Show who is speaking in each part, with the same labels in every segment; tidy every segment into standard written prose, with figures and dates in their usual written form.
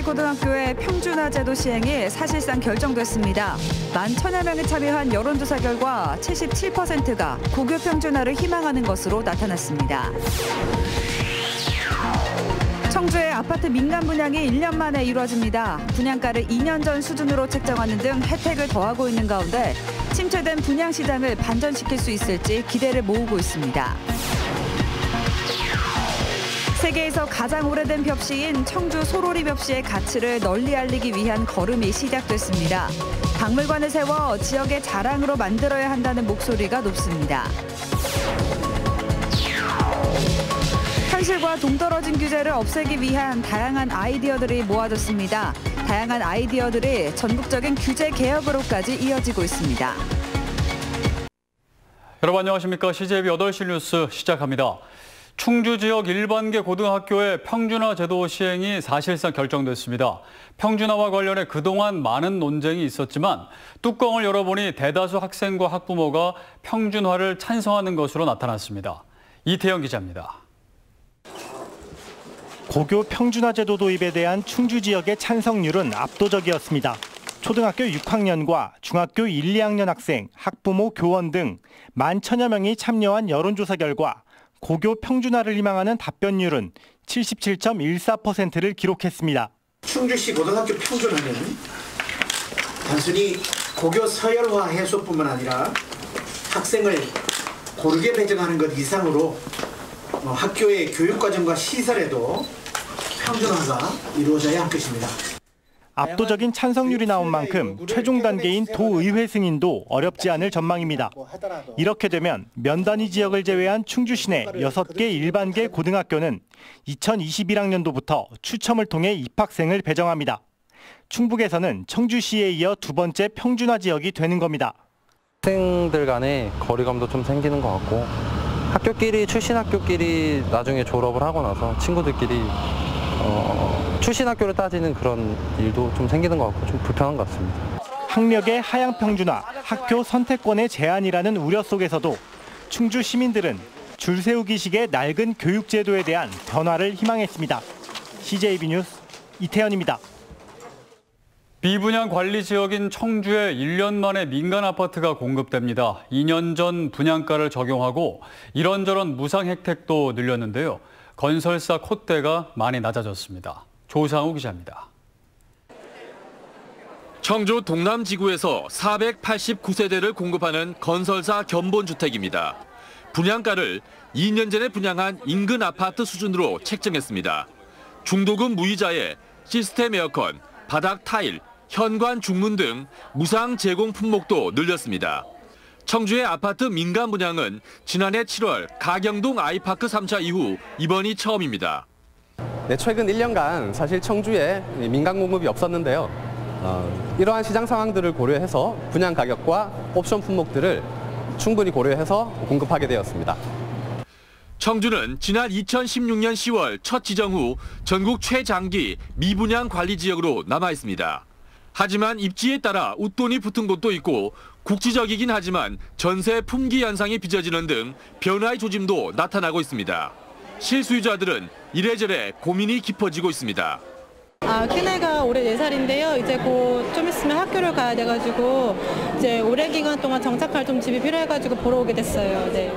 Speaker 1: 고등학교의 평준화 제도 시행이 사실상 결정됐습니다. 11,000여 명이 참여한 여론조사 결과 77%가 고교 평준화를 희망하는 것으로 나타났습니다. 청주의 아파트 민간 분양이 1년 만에 이루어집니다. 분양가를 2년 전 수준으로 책정하는 등 혜택을 더하고 있는 가운데 침체된 분양 시장을 반전시킬 수 있을지 기대를 모으고 있습니다. 세계에서 가장 오래된 벽시인 청주 소로리 벽시의 가치를 널리 알리기 위한 걸음이 시작됐습니다. 박물관을 세워 지역의 자랑으로 만들어야 한다는 목소리가 높습니다. 현실과 동떨어진 규제를 없애기 위한 다양한 아이디어들이 모아졌습니다. 다양한 아이디어들이 전국적인 규제 개혁으로까지 이어지고 있습니다.
Speaker 2: 여러분 안녕하십니까? CJB 8시 뉴스 시작합니다. 충주 지역 일반계 고등학교의 평준화 제도 시행이 사실상 결정됐습니다. 평준화와 관련해 그동안 많은 논쟁이 있었지만 뚜껑을 열어보니 대다수 학생과 학부모가 평준화를 찬성하는 것으로 나타났습니다. 이태영 기자입니다.
Speaker 3: 고교 평준화 제도 도입에 대한 충주 지역의 찬성률은 압도적이었습니다. 초등학교 6학년과 중학교 1, 2학년 학생, 학부모, 교원 등 11,000여 명이 참여한 여론조사 결과 고교 평준화를 희망하는 답변율은 77.14%를 기록했습니다.
Speaker 4: 충주시 고등학교 평준화는 단순히 고교 서열화 해소뿐만 아니라 학생을 고르게 배정하는 것 이상으로 학교의 교육과정과 시설에도 평준화가 이루어져야 할 것입니다.
Speaker 3: 압도적인 찬성률이 나온 만큼 최종 단계인 도의회 승인도 어렵지 않을 전망입니다. 이렇게 되면 면단위 지역을 제외한 충주 시내 6개 일반계 고등학교는 2021학년도부터 추첨을 통해 입학생을 배정합니다. 충북에서는 청주시에 이어 두 번째 평준화 지역이 되는 겁니다.
Speaker 5: 학생들 간의 거리감도 좀 생기는 것 같고 학교끼리 출신 학교끼리 나중에 졸업을 하고 나서 친구들끼리 출신 학교를 따지는 그런 일도 좀 생기는 것 같고 좀 불편한 것 같습니다.
Speaker 3: 학력의 하향 평준화, 학교 선택권의 제한이라는 우려 속에서도 충주 시민들은 줄 세우기식의 낡은 교육제도에 대한 변화를 희망했습니다. CJB 뉴스 이태현입니다.
Speaker 2: 비분양 관리 지역인 청주에 1년 만에 민간 아파트가 공급됩니다. 2년 전 분양가를 적용하고 이런저런 무상 혜택도 늘렸는데요. 건설사 콧대가 많이 낮아졌습니다. 조상우 기자입니다.
Speaker 6: 청주 동남지구에서 489세대를 공급하는 건설사 견본주택입니다. 분양가를 2년 전에 분양한 인근 아파트 수준으로 책정했습니다. 중도금 무이자에 시스템 에어컨, 바닥 타일, 현관 중문 등 무상 제공 품목도 늘렸습니다. 청주의 아파트 민간 분양은 지난해 7월 가경동 아이파크 3차 이후 이번이 처음입니다.
Speaker 5: 네, 최근 1년간 사실 청주에 민간 공급이 없었는데요. 이러한 시장 상황들을 고려해서 분양 가격과 옵션 품목들을 충분히 고려해서 공급하게 되었습니다.
Speaker 6: 청주는 지난 2016년 10월 첫 지정 후 전국 최장기 미분양 관리 지역으로 남아 있습니다. 하지만 입지에 따라 웃돈이 붙은 곳도 있고 국지적이긴 하지만 전세 품귀 현상이 빚어지는 등 변화의 조짐도 나타나고 있습니다. 실수요자들은 이래저래 고민이 깊어지고 있습니다.
Speaker 7: 큰애가 올해 4살인데요. 이제 곧 좀 있으면 학교를 가야 돼가지고 이제 오랜 기간 동안 정착할 좀 집이 필요해가지고 보러 오게 됐어요. 네.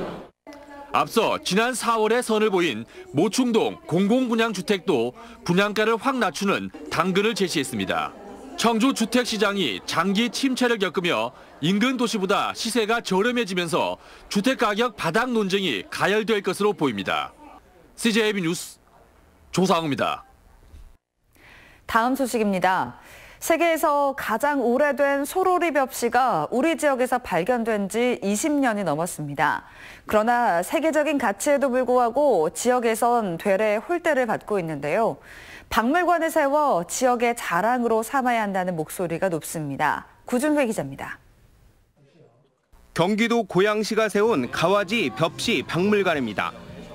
Speaker 6: 앞서 지난 4월에 선을 보인 모충동 공공분양주택도 분양가를 확 낮추는 당근을 제시했습니다. 청주 주택시장이 장기 침체를 겪으며 인근 도시보다 시세가 저렴해지면서 주택가격 바닥 논쟁이 가열될 것으로 보입니다. CJB 뉴스 조상우입니다.
Speaker 1: 다음 소식입니다. 세계에서 가장 오래된 소로리 벽시가 우리 지역에서 발견된 지 20년이 넘었습니다. 그러나 세계적인 가치에도 불구하고 지역에선 되레 홀대를 받고 있는데요. 박물관을 세워 지역의 자랑으로 삼아야 한다는 목소리가 높습니다. 구준회 기자입니다.
Speaker 8: 경기도 고양시가 세운 가와지 벽시 박물관입니다.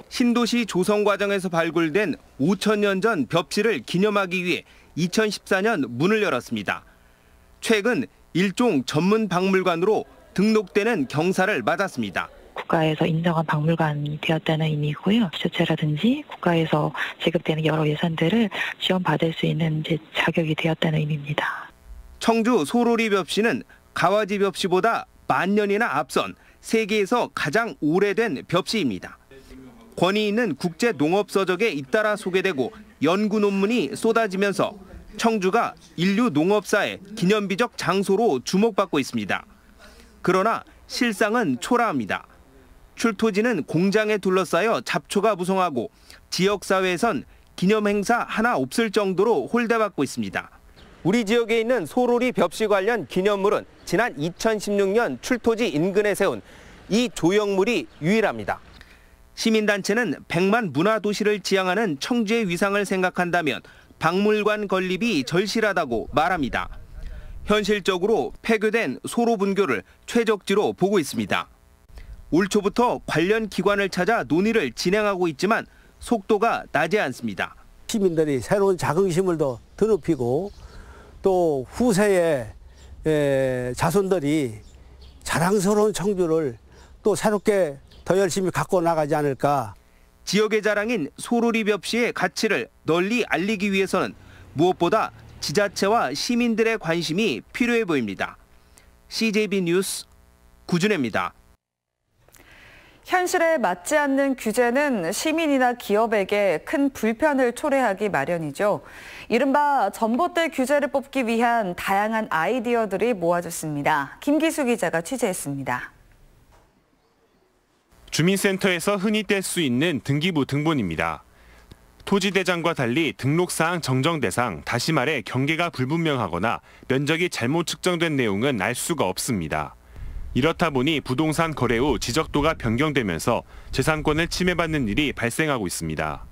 Speaker 8: 신도시 조성 과정에서 발굴된 5,000년 전 벽시를 기념하기 위해 2014년 문을 열었습니다. 최근 일종 전문 박물관으로 등록되는 경사를 맞았습니다.
Speaker 9: 국가에서 인정한 박물관이 되었다는 의미고요. 지자체라든지 국가에서 지급되는 여러 예산들을 지원받을 수 있는 이제 자격이 되었다는 의미입니다.
Speaker 8: 청주 소로리 벽시는 가와지 벽시보다 만 년이나 앞선 세계에서 가장 오래된 벽시입니다. 권위 있는 국제 농업 서적에 잇따라 소개되고 연구 논문이 쏟아지면서 청주가 인류 농업사의 기념비적 장소로 주목받고 있습니다. 그러나 실상은 초라합니다. 출토지는 공장에 둘러싸여 잡초가 무성하고 지역사회에선 기념행사 하나 없을 정도로 홀대받고 있습니다. 우리 지역에 있는 소로리 벽시 관련 기념물은 지난 2016년 출토지 인근에 세운 이 조형물이 유일합니다. 시민단체는 100만 문화도시를 지향하는 청주의 위상을 생각한다면 박물관 건립이 절실하다고 말합니다. 현실적으로 폐교된 소로 분교를 최적지로 보고 있습니다. 올 초부터 관련 기관을 찾아 논의를 진행하고 있지만 속도가 나지 않습니다.
Speaker 10: 시민들이 새로운 자긍심을 더 드높이고 또 후세의 자손들이 자랑스러운 청주를 또 새롭게 더 열심히 갖고 나가지 않을까.
Speaker 8: 지역의 자랑인 소로리 벽시의 가치를 널리 알리기 위해서는 무엇보다 지자체와 시민들의 관심이 필요해 보입니다. CJB 뉴스 구준혜입니다.
Speaker 1: 현실에 맞지 않는 규제는 시민이나 기업에게 큰 불편을 초래하기 마련이죠. 이른바 전봇대 규제를 뽑기 위한 다양한 아이디어들이 모아졌습니다. 김기수 기자가 취재했습니다.
Speaker 11: 주민센터에서 흔히 뗄 수 있는 등기부 등본입니다. 토지대장과 달리 등록사항 정정 대상, 다시 말해 경계가 불분명하거나 면적이 잘못 측정된 내용은 알 수가 없습니다. 이렇다 보니 부동산 거래 후 지적도가 변경되면서 재산권을 침해받는 일이 발생하고 있습니다.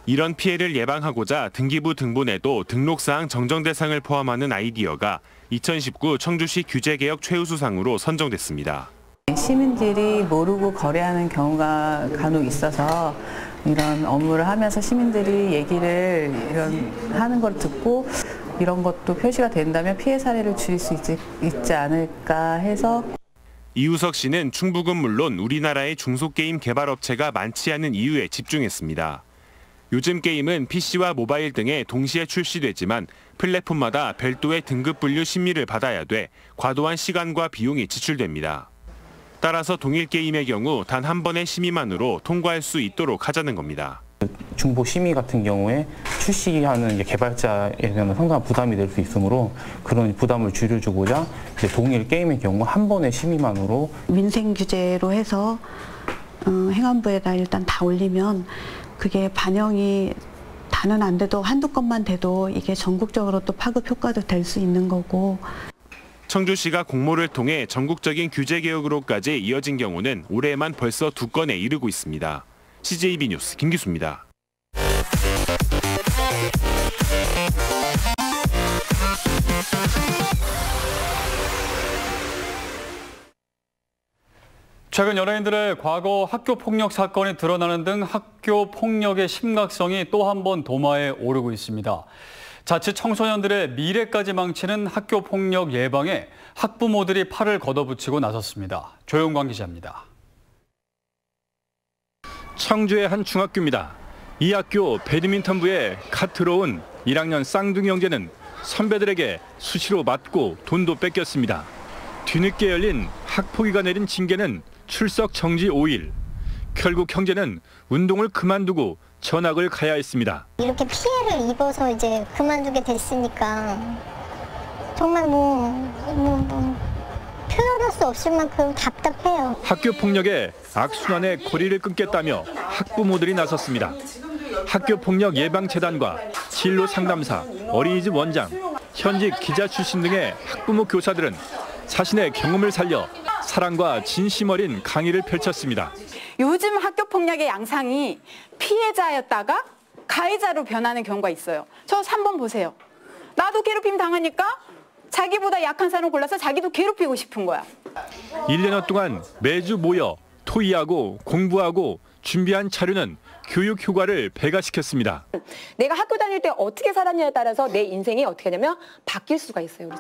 Speaker 11: 이런 피해를 예방하고자 등기부 등본에도 등록사항 정정 대상을 포함하는 아이디어가 2019 청주시 규제개혁 최우수상으로 선정됐습니다.
Speaker 12: 시민들이 모르고 거래하는 경우가 간혹 있어서 이런 업무를 하면서 시민들이 얘기를 하는 걸 듣고 이런 것도 표시가 된다면 피해 사례를 줄일 수 있지 않을까 해서.
Speaker 11: 이우석 씨는 충북은 물론 우리나라의 중소게임 개발업체가 많지 않은 이유에 집중했습니다. 요즘 게임은 PC와 모바일 등에 동시에 출시되지만 플랫폼마다 별도의 등급 분류 심의를 받아야 돼 과도한 시간과 비용이 지출됩니다. 따라서 동일 게임의 경우 단 한 번의 심의만으로 통과할 수 있도록 하자는 겁니다.
Speaker 13: 중복 심의 같은 경우에 출시하는 개발자에게는 상당한 부담이 될 수 있으므로 그런 부담을 줄여주고자 동일 게임의 경우 한 번의 심의만으로
Speaker 14: 민생 규제로 해서 행안부에다 일단 다 올리면 그게 반영이 다는 안 돼도 한두 건만 돼도 이게 전국적으로 또 파급 효과도 될 수 있는 거고.
Speaker 11: 청주시가 공모를 통해 전국적인 규제 개혁으로까지 이어진 경우는 올해만 벌써 2건에 이르고 있습니다. CJB 뉴스 김기수입니다.
Speaker 2: 최근 연예인들의 과거 학교 폭력 사건이 드러나는 등 학교 폭력의 심각성이 또 한 번 도마에 오르고 있습니다. 자칫 청소년들의 미래까지 망치는 학교 폭력 예방에 학부모들이 팔을 걷어붙이고 나섰습니다. 조용광 기자입니다.
Speaker 15: 청주의 한 중학교입니다. 이 학교 배드민턴부에 갓 들어온 1학년 쌍둥이 형제는 선배들에게 수시로 맞고 돈도 뺏겼습니다. 뒤늦게 열린 학폭위가 내린 징계는 출석 정지 5일. 결국 형제는 운동을 그만두고 전학을 가야 했습니다.
Speaker 16: 이렇게 피해를 입어서 이제 그만두게 됐으니까 정말 표현할 수 없을 만큼 답답해요.
Speaker 15: 학교 폭력에 악순환의 고리를 끊겠다며 학부모들이 나섰습니다. 학교 폭력 예방재단과 진로 상담사, 어린이집 원장, 현직 기자 출신 등의 학부모 교사들은 자신의 경험을 살려 사랑과 진심 어린 강의를 펼쳤습니다.
Speaker 17: 요즘 학교 폭력의 양상이 피해자였다가 가해자로 변하는 경우가 있어요. 저 3번 보세요. 나도 괴롭힘 당하니까 자기보다 약한 사람 골라서 자기도 괴롭히고 싶은 거야.
Speaker 15: 1년 동안 매주 모여 토의하고 공부하고 준비한 자료는 교육 효과를 배가시켰습니다.
Speaker 17: 내가 학교 다닐 때 어떻게 살았냐에 따라서 내 인생이 어떻게 하냐면 바뀔 수가 있어요.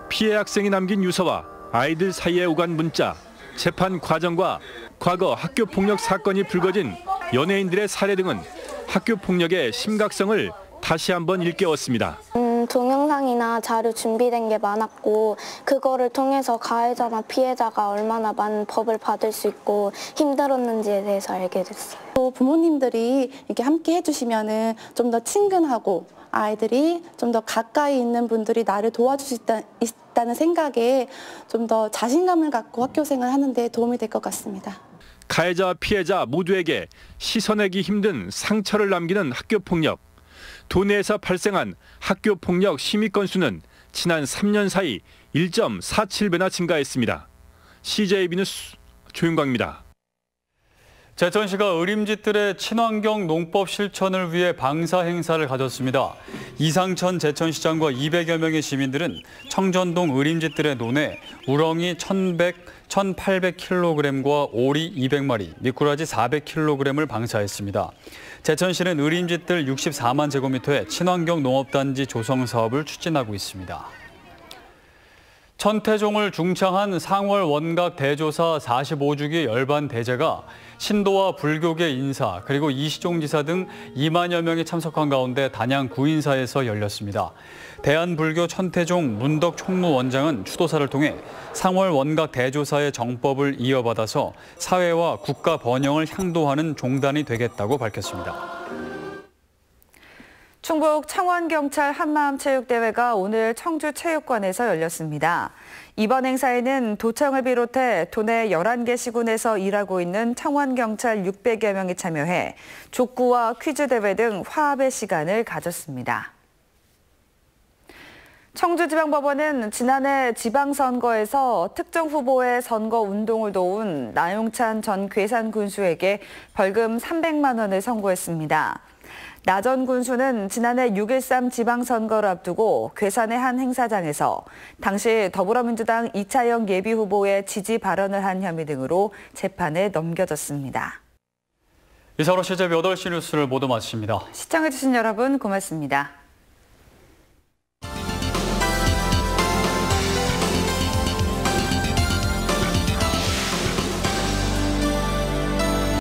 Speaker 15: 피해 학생이 남긴 유서와 아이들 사이에 오간 문자, 재판 과정과 과거 학교폭력 사건이 불거진 연예인들의 사례 등은 학교폭력의 심각성을 다시 한번 일깨웠습니다.
Speaker 18: 동영상이나 자료 준비된 게 많았고 그거를 통해서 가해자나 피해자가 얼마나 많은 법을 받을 수 있고 힘들었는지에 대해서 알게 됐어요.
Speaker 19: 또 부모님들이 이렇게 함께 해주시면은 좀 더 친근하고 아이들이 좀 더 가까이 있는 분들이 나를 도와줄 수 있다는 생각에 좀 더 자신감을 갖고 학교 생활을 하는 데 도움이 될 것 같습니다.
Speaker 15: 가해자와 피해자 모두에게 씻어내기 힘든 상처를 남기는 학교폭력. 도내에서 발생한 학교폭력 심의 건수는 지난 3년 사이 1.47배나 증가했습니다. CJB 뉴스 조윤광입니다.
Speaker 2: 제천시가 의림집들의 친환경 농법 실천을 위해 방사 행사를 가졌습니다. 이상천 제천시장과 200여 명의 시민들은 청전동 의림집들의 논에 우렁이 1,800kg과 오리 200마리, 미꾸라지 400kg을 방사했습니다. 제천시는 의림집들 64만 제곱미터의 친환경 농업단지 조성 사업을 추진하고 있습니다. 천태종을 중창한 상월 원각 대조사 45주기 열반 대제가 신도와 불교계 인사 그리고 이시종 지사 등 2만여 명이 참석한 가운데 단양 구인사에서 열렸습니다. 대한불교 천태종 문덕 총무원장은 추도사를 통해 상월 원각 대조사의 정법을 이어받아서 사회와 국가 번영을 향도하는 종단이 되겠다고 밝혔습니다.
Speaker 1: 충북 창원경찰 한마음체육대회가 오늘 청주체육관에서 열렸습니다. 이번 행사에는 도청을 비롯해 도내 11개 시군에서 일하고 있는 창원경찰 600여 명이 참여해 족구와 퀴즈 대회 등 화합의 시간을 가졌습니다. 청주지방법원은 지난해 지방선거에서 특정 후보의 선거 운동을 도운 나용찬 전 괴산군수에게 벌금 300만 원을 선고했습니다. 나 전 군수는 지난해 6.13 지방선거를 앞두고 괴산의 한 행사장에서 당시 더불어민주당 이차영 예비후보의 지지 발언을 한 혐의 등으로 재판에 넘겨졌습니다.
Speaker 2: 이상으로 CJB 8시 뉴스를 모두 마칩니다.
Speaker 1: 시청해주신 여러분 고맙습니다.